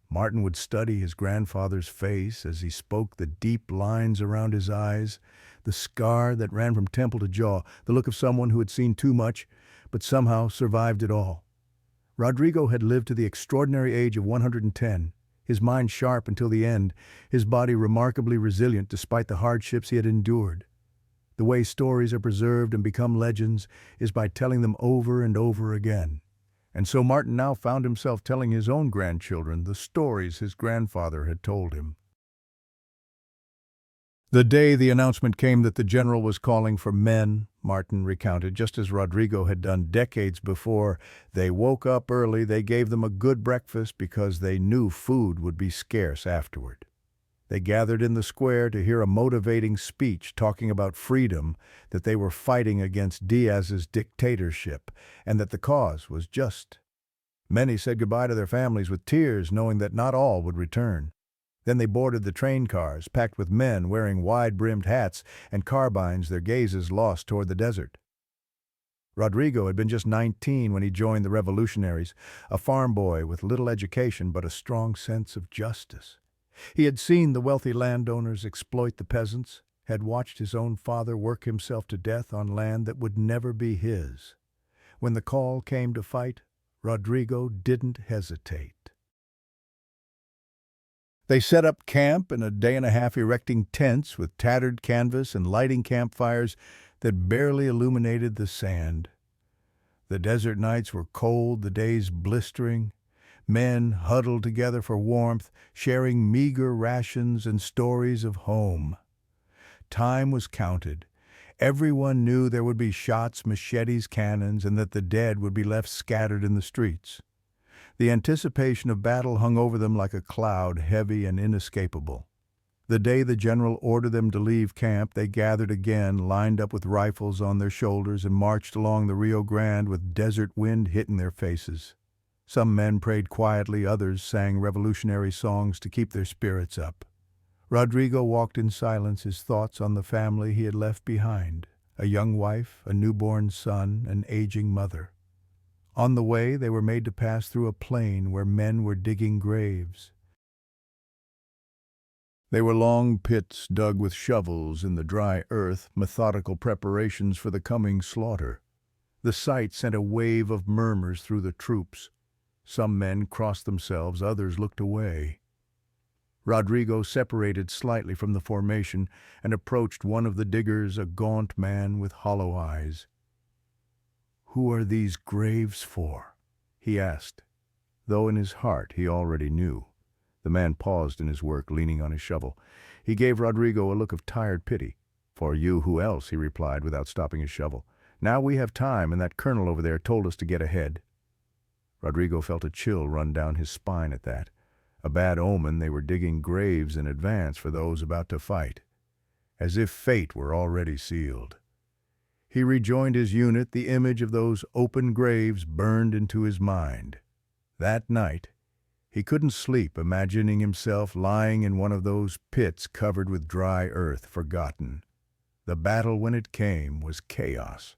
Martin would study his grandfather's face as he spoke, the deep lines around his eyes, the scar that ran from temple to jaw, the look of someone who had seen too much, but somehow survived it all. Rodrigo had lived to the extraordinary age of 110, his mind sharp until the end, his body remarkably resilient despite the hardships he had endured. The way stories are preserved and become legends is by telling them over and over again. And so Martin now found himself telling his own grandchildren the stories his grandfather had told him. The day the announcement came that the general was calling for men, Martin recounted, just as Rodrigo had done decades before, they woke up early, they gave them a good breakfast because they knew food would be scarce afterward. They gathered in the square to hear a motivating speech talking about freedom, that they were fighting against Diaz's dictatorship, and that the cause was just. Many said goodbye to their families with tears, knowing that not all would return. Then they boarded the train cars, packed with men wearing wide-brimmed hats and carbines, their gazes lost toward the desert. Rodrigo had been just 19 when he joined the revolutionaries, a farm boy with little education but a strong sense of justice. He had seen the wealthy landowners exploit the peasants, had watched his own father work himself to death on land that would never be his. When the call came to fight, Rodrigo didn't hesitate. They set up camp in a day and a half, erecting tents with tattered canvas and lighting campfires that barely illuminated the sand. The desert nights were cold, the days blistering. Men huddled together for warmth, sharing meager rations and stories of home. Time was counted. Everyone knew there would be shots, machetes, cannons, and that the dead would be left scattered in the streets. The anticipation of battle hung over them like a cloud, heavy and inescapable. The day the general ordered them to leave camp, they gathered again, lined up with rifles on their shoulders, and marched along the Rio Grande with desert wind hitting their faces. Some men prayed quietly, others sang revolutionary songs to keep their spirits up. Rodrigo walked in silence, his thoughts on the family he had left behind, a young wife, a newborn son, an aging mother. On the way, they were made to pass through a plain where men were digging graves. They were long pits dug with shovels in the dry earth, methodical preparations for the coming slaughter. The sight sent a wave of murmurs through the troops. Some men crossed themselves, others looked away. Rodrigo separated slightly from the formation and approached one of the diggers, a gaunt man with hollow eyes. "Who are these graves for?" he asked, though in his heart he already knew. The man paused in his work, leaning on his shovel. He gave Rodrigo a look of tired pity. "For you, who else?" he replied without stopping his shovel. "Now we have time, and that colonel over there told us to get ahead." Rodrigo felt a chill run down his spine at that. A bad omen, they were digging graves in advance for those about to fight, as if fate were already sealed. He rejoined his unit, the image of those open graves burned into his mind. That night, he couldn't sleep, imagining himself lying in one of those pits covered with dry earth, forgotten. The battle, when it came, was chaos.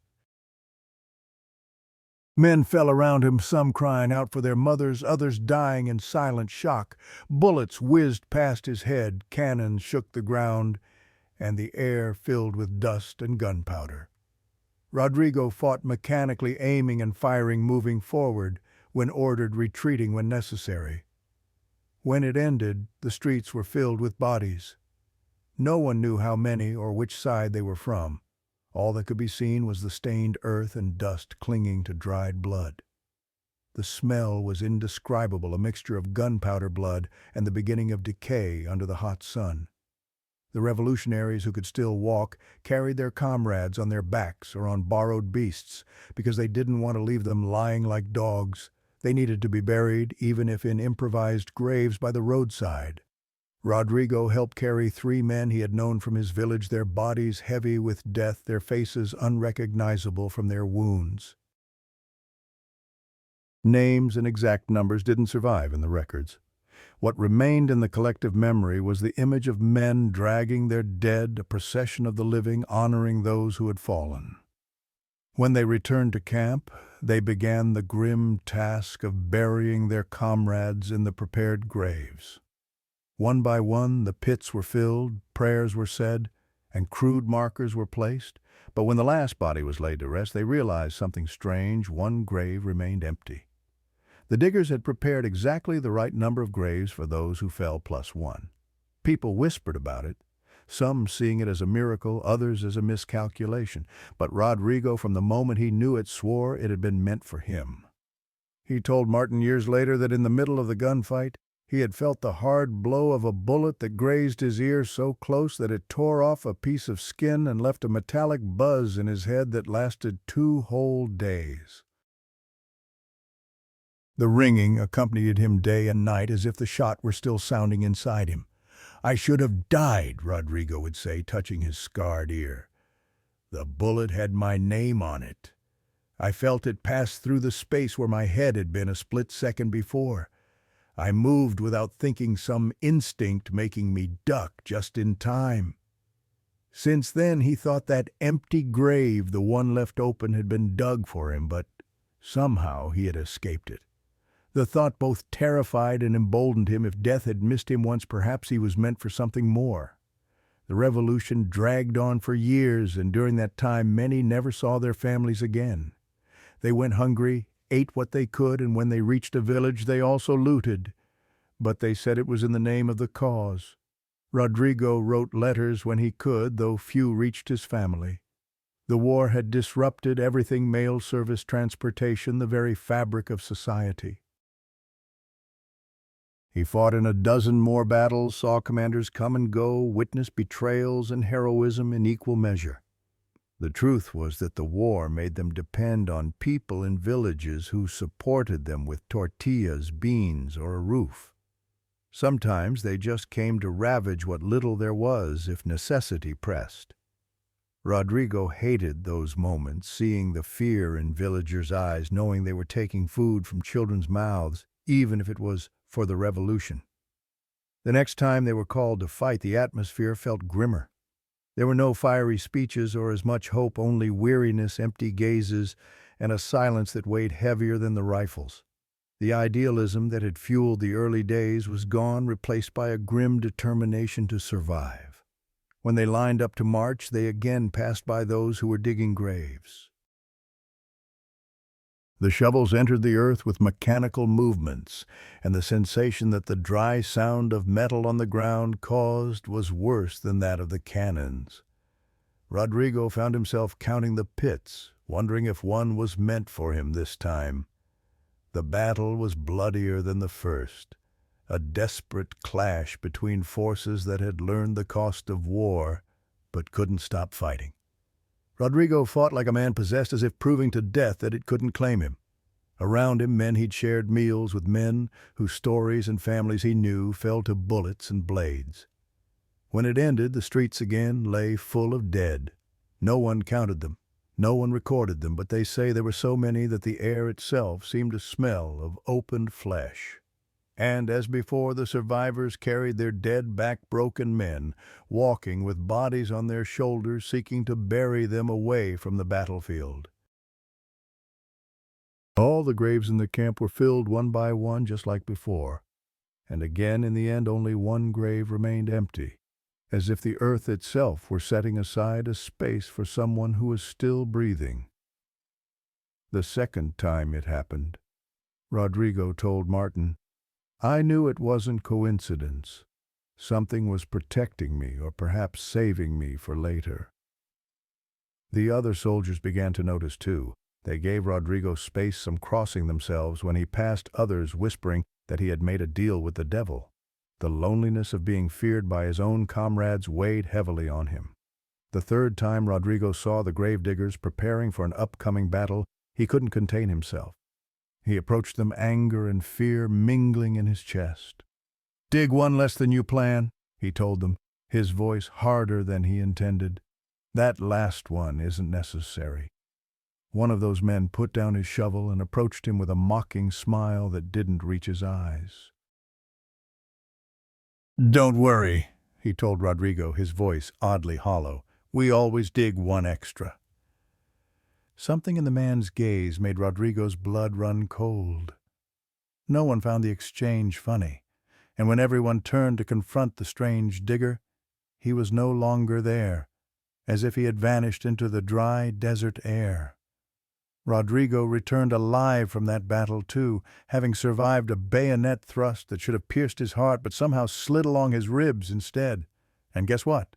Men fell around him, some crying out for their mothers, others dying in silent shock. Bullets whizzed past his head, cannons shook the ground, and the air filled with dust and gunpowder. Rodrigo fought mechanically, aiming and firing, moving forward when ordered, retreating when necessary. When it ended, the streets were filled with bodies. No one knew how many or which side they were from. All that could be seen was the stained earth and dust clinging to dried blood. The smell was indescribable, a mixture of gunpowder blood and the beginning of decay under the hot sun. The revolutionaries who could still walk carried their comrades on their backs or on borrowed beasts because they didn't want to leave them lying like dogs. They needed to be buried, even if in improvised graves by the roadside. Rodrigo helped carry 3 men he had known from his village, their bodies heavy with death, their faces unrecognizable from their wounds. Names and exact numbers didn't survive in the records. What remained in the collective memory was the image of men dragging their dead, a procession of the living, honoring those who had fallen. When they returned to camp, they began the grim task of burying their comrades in the prepared graves. One by one, the pits were filled, prayers were said, and crude markers were placed. But when the last body was laid to rest, they realized something strange. One grave remained empty. The diggers had prepared exactly the right number of graves for those who fell +1. People whispered about it, some seeing it as a miracle, others as a miscalculation. But Rodrigo, from the moment he knew it, swore it had been meant for him. He told Martin years later that in the middle of the gunfight, he had felt the hard blow of a bullet that grazed his ear so close that it tore off a piece of skin and left a metallic buzz in his head that lasted 2 whole days. The ringing accompanied him day and night as if the shot were still sounding inside him. "I should have died," Rodrigo would say, touching his scarred ear. "The bullet had my name on it. I felt it pass through the space where my head had been a split second before. I moved without thinking, some instinct making me duck just in time." Since then, he thought that empty grave, the one left open, had been dug for him, but somehow he had escaped it. The thought both terrified and emboldened him. If death had missed him once, perhaps he was meant for something more. The revolution dragged on for years, and during that time many never saw their families again. They went hungry, ate what they could, and when they reached a village they also looted. But they said it was in the name of the cause. Rodrigo wrote letters when he could, though few reached his family. The war had disrupted everything: mail service, transportation, the very fabric of society. He fought in a dozen more battles, saw commanders come and go, witnessed betrayals and heroism in equal measure. The truth was that the war made them depend on people in villages who supported them with tortillas, beans, or a roof. Sometimes they just came to ravage what little there was if necessity pressed. Rodrigo hated those moments, seeing the fear in villagers' eyes, knowing they were taking food from children's mouths, even if it was for the revolution. The next time they were called to fight, the atmosphere felt grimmer. There were no fiery speeches or as much hope, only weariness, empty gazes, and a silence that weighed heavier than the rifles. The idealism that had fueled the early days was gone, replaced by a grim determination to survive. When they lined up to march, they again passed by those who were digging graves. The shovels entered the earth with mechanical movements, and the sensation that the dry sound of metal on the ground caused was worse than that of the cannons. Rodrigo found himself counting the pits, wondering if one was meant for him this time. The battle was bloodier than the first, a desperate clash between forces that had learned the cost of war but couldn't stop fighting. Rodrigo fought like a man possessed, as if proving to death that it couldn't claim him. Around him, men he'd shared meals with, men whose stories and families he knew, fell to bullets and blades. When it ended, the streets again lay full of dead. No one counted them, no one recorded them, but they say there were so many that the air itself seemed to smell of opened flesh. And as before, the survivors carried their dead, back-broken men, walking with bodies on their shoulders, seeking to bury them away from the battlefield. All the graves in the camp were filled one by one, just like before, and again in the end only one grave remained empty, as if the earth itself were setting aside a space for someone who was still breathing. The second time it happened, Rodrigo told Martin, "I knew it wasn't coincidence. Something was protecting me, or perhaps saving me for later. The other soldiers began to notice too. They gave Rodrigo space, some crossing themselves when he passed others, whispering that he had made a deal with the devil. The loneliness of being feared by his own comrades weighed heavily on him. The third time Rodrigo saw the gravediggers preparing for an upcoming battle, he couldn't contain himself. He approached them, anger and fear mingling in his chest. "Dig one less than you plan," he told them, his voice harder than he intended. "That last one isn't necessary." One of those men put down his shovel and approached him with a mocking smile that didn't reach his eyes. "Don't worry," he told Rodrigo, his voice oddly hollow. "We always dig one extra." Something in the man's gaze made Rodrigo's blood run cold. No one found the exchange funny, and when everyone turned to confront the strange digger, he was no longer there, as if he had vanished into the dry desert air. Rodrigo returned alive from that battle too, having survived a bayonet thrust that should have pierced his heart but somehow slid along his ribs instead. And guess what?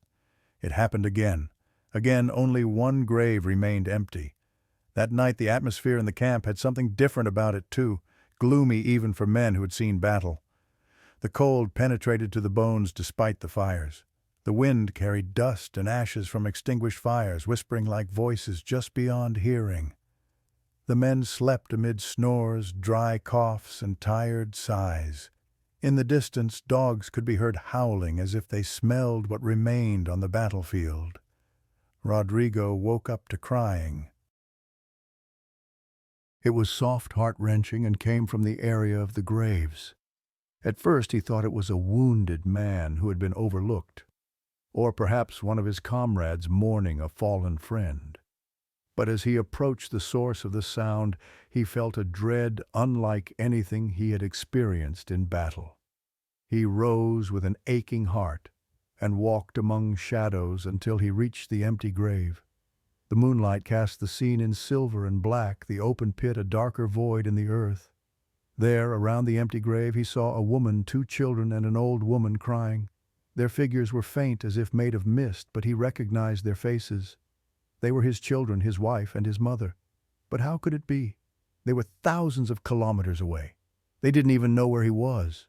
It happened again. Again, only one grave remained empty. That night the atmosphere in the camp had something different about it too, gloomy even for men who had seen battle. The cold penetrated to the bones despite the fires. The wind carried dust and ashes from extinguished fires, whispering like voices just beyond hearing. The men slept amid snores, dry coughs, and tired sighs. In the distance, dogs could be heard howling as if they smelled what remained on the battlefield. Rodrigo woke up to crying. It was soft, heart-wrenching, and came from the area of the graves. At first he thought it was a wounded man who had been overlooked, or perhaps one of his comrades mourning a fallen friend. But as he approached the source of the sound, he felt a dread unlike anything he had experienced in battle. He rose with an aching heart and walked among shadows until he reached the empty grave. The moonlight cast the scene in silver and black, the open pit a darker void in the earth. There, around the empty grave, he saw a woman, 2 children, and an old woman crying. Their figures were faint as if made of mist, but he recognized their faces. They were his children, his wife, and his mother. But how could it be? They were thousands of kilometers away. They didn't even know where he was.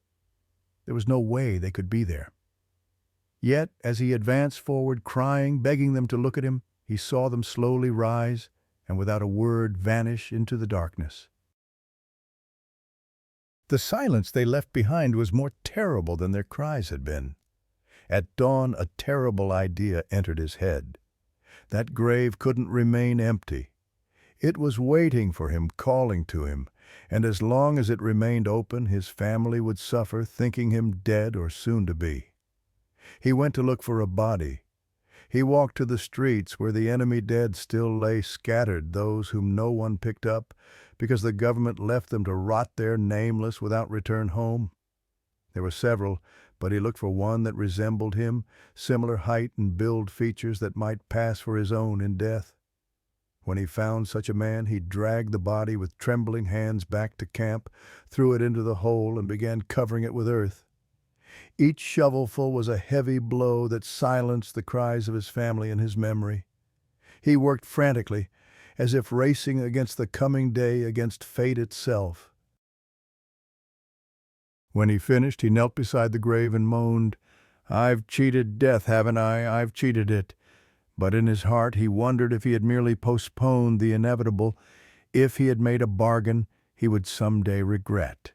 There was no way they could be there. Yet, as he advanced forward, crying, begging them to look at him, he saw them slowly rise and without a word vanish into the darkness. The silence they left behind was more terrible than their cries had been. At dawn, a terrible idea entered his head. That grave couldn't remain empty. It was waiting for him, calling to him, and as long as it remained open, his family would suffer, thinking him dead or soon to be. He went to look for a body. He walked to the streets where the enemy dead still lay scattered, those whom no one picked up because the government left them to rot there nameless without return home. There were several, but he looked for one that resembled him, similar height and build features that might pass for his own in death. When he found such a man, he dragged the body with trembling hands back to camp, threw it into the hole, and began covering it with earth. Each shovelful was a heavy blow that silenced the cries of his family in his memory. He worked frantically, as if racing against the coming day, against fate itself. When he finished, he knelt beside the grave and moaned, "I've cheated death, haven't I? I've cheated it." But in his heart he wondered if he had merely postponed the inevitable, if he had made a bargain he would someday regret.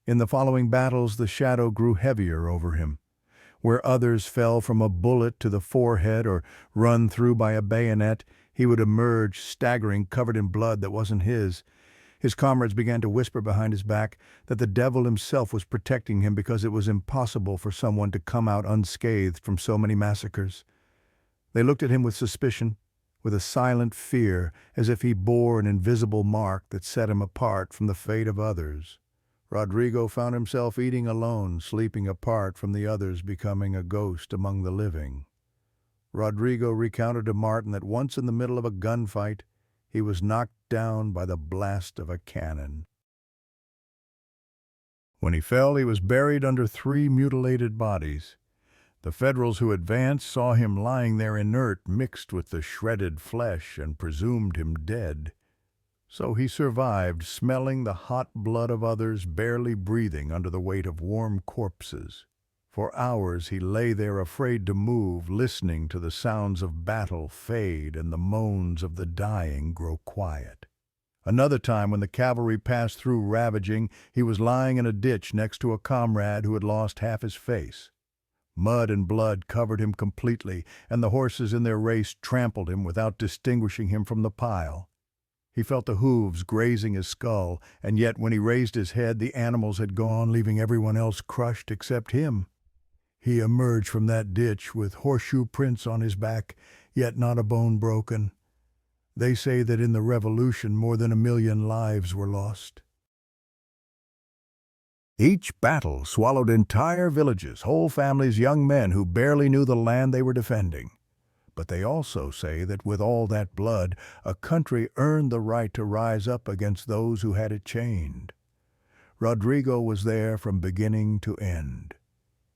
In the following battles the shadow grew heavier over him. Where others fell from a bullet to the forehead or run through by a bayonet, he would emerge staggering, covered in blood that wasn't his. His comrades began to whisper behind his back that the devil himself was protecting him because it was impossible for someone to come out unscathed from so many massacres. They looked at him with suspicion, with a silent fear, as if he bore an invisible mark that set him apart from the fate of others. Rodrigo found himself eating alone, sleeping apart from the others, becoming a ghost among the living. Rodrigo recounted to Martin that once in the middle of a gunfight, he was knocked down by the blast of a cannon. When he fell, he was buried under 3 mutilated bodies. The Federals who advanced saw him lying there inert, mixed with the shredded flesh, and presumed him dead. So he survived, smelling the hot blood of others, barely breathing under the weight of warm corpses. For hours he lay there afraid to move, listening to the sounds of battle fade and the moans of the dying grow quiet. Another time, when the cavalry passed through ravaging, he was lying in a ditch next to a comrade who had lost half his face. Mud and blood covered him completely, and the horses in their race trampled him without distinguishing him from the pile. He felt the hooves grazing his skull, and yet when he raised his head, the animals had gone, leaving everyone else crushed except him. He emerged from that ditch with horseshoe prints on his back, yet not a bone broken. They say that in the Revolution more than 1 million lives were lost. Each battle swallowed entire villages, whole families, young men who barely knew the land they were defending. But they also say that with all that blood, a country earned the right to rise up against those who had it chained. Rodrigo was there from beginning to end.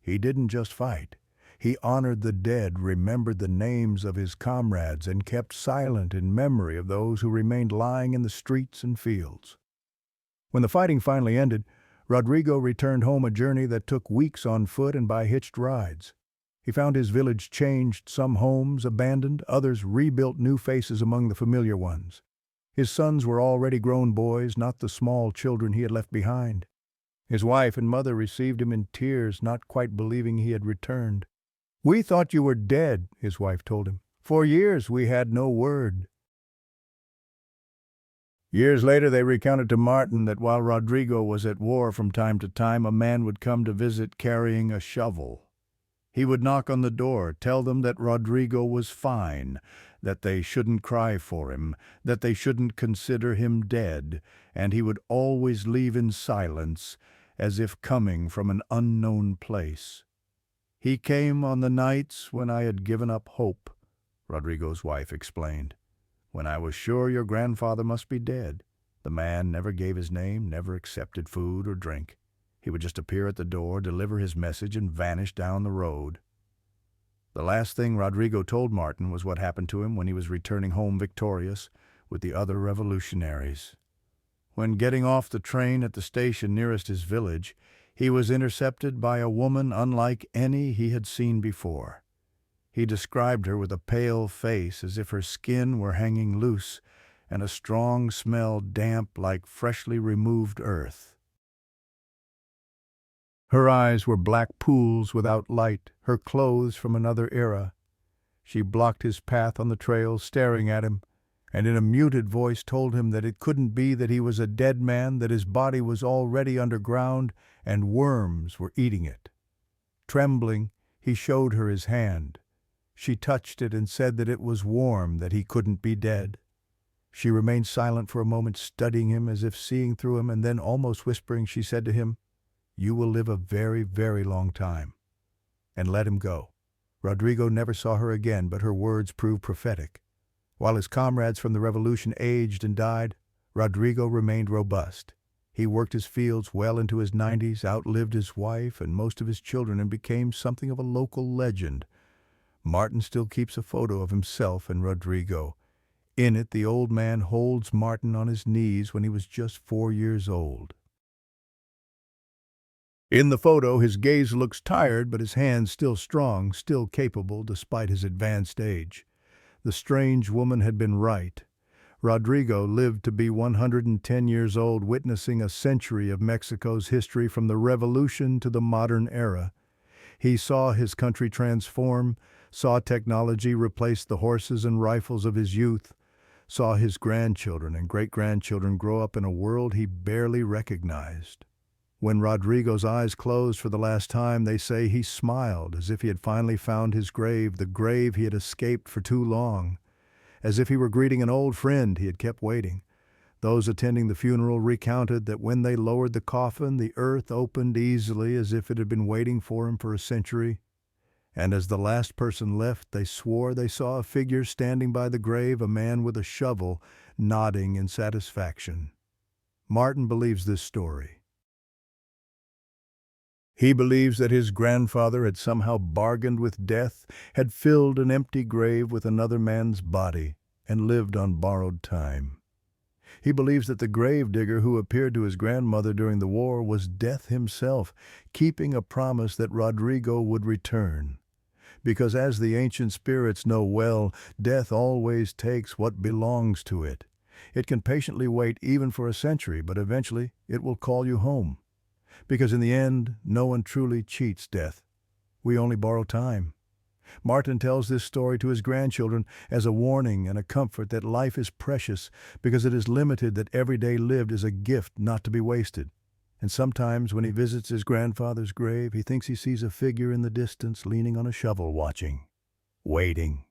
He didn't just fight. He honored the dead, remembered the names of his comrades, and kept silent in memory of those who remained lying in the streets and fields. When the fighting finally ended, Rodrigo returned home, a journey that took weeks on foot and by hitched rides. He found his village changed, some homes abandoned, others rebuilt, new faces among the familiar ones. His sons were already grown boys, not the small children he had left behind. His wife and mother received him in tears, not quite believing he had returned. "We thought you were dead," his wife told him. "For years we had no word." Years later they recounted to Martin that while Rodrigo was at war, from time to time a man would come to visit carrying a shovel. He would knock on the door, tell them that Rodrigo was fine, that they shouldn't cry for him, that they shouldn't consider him dead, and he would always leave in silence, as if coming from an unknown place. "He came on the nights when I had given up hope," Rodrigo's wife explained. "When I was sure your grandfather must be dead. The man never gave his name, never accepted food or drink. He would just appear at the door, deliver his message, and vanish down the road." The last thing Rodrigo told Martin was what happened to him when he was returning home victorious with the other revolutionaries. When getting off the train at the station nearest his village, he was intercepted by a woman unlike any he had seen before. He described her with a pale face, as if her skin were hanging loose, and a strong smell damp like freshly removed earth. Her eyes were black pools without light, her clothes from another era. She blocked his path on the trail, staring at him, and in a muted voice told him that it couldn't be that he was a dead man, that his body was already underground and worms were eating it. Trembling, he showed her his hand. She touched it and said that it was warm, that he couldn't be dead. She remained silent for a moment, studying him as if seeing through him, and then, almost whispering, she said to him, "You will live a very, very long time," and let him go. Rodrigo never saw her again, but her words proved prophetic. While his comrades from the revolution aged and died, Rodrigo remained robust. He worked his fields well into his 90s, outlived his wife and most of his children, and became something of a local legend. Martin still keeps a photo of himself and Rodrigo. In it, the old man holds Martin on his knees when he was just 4 years old. In the photo, his gaze looks tired, but his hands still strong, still capable despite his advanced age. The strange woman had been right. Rodrigo lived to be 110 years old, witnessing a century of Mexico's history from the revolution to the modern era. He saw his country transform, saw technology replace the horses and rifles of his youth, saw his grandchildren and great-grandchildren grow up in a world he barely recognized. When Rodrigo's eyes closed for the last time, they say he smiled, as if he had finally found his grave, the grave he had escaped for too long. As if he were greeting an old friend he had kept waiting. Those attending the funeral recounted that when they lowered the coffin, the earth opened easily as if it had been waiting for him for a century. And as the last person left, they swore they saw a figure standing by the grave, a man with a shovel, nodding in satisfaction. Martin believes this story. He believes that his grandfather had somehow bargained with death, had filled an empty grave with another man's body, and lived on borrowed time. He believes that the grave digger who appeared to his grandmother during the war was Death himself, keeping a promise that Rodrigo would return. Because as the ancient spirits know well, death always takes what belongs to it. It can patiently wait even for a century, but eventually it will call you home. Because in the end, no one truly cheats death. We only borrow time. Martin tells this story to his grandchildren as a warning and a comfort that life is precious because it is limited, that every day lived is a gift not to be wasted. And sometimes when he visits his grandfather's grave, he thinks he sees a figure in the distance leaning on a shovel, watching, waiting.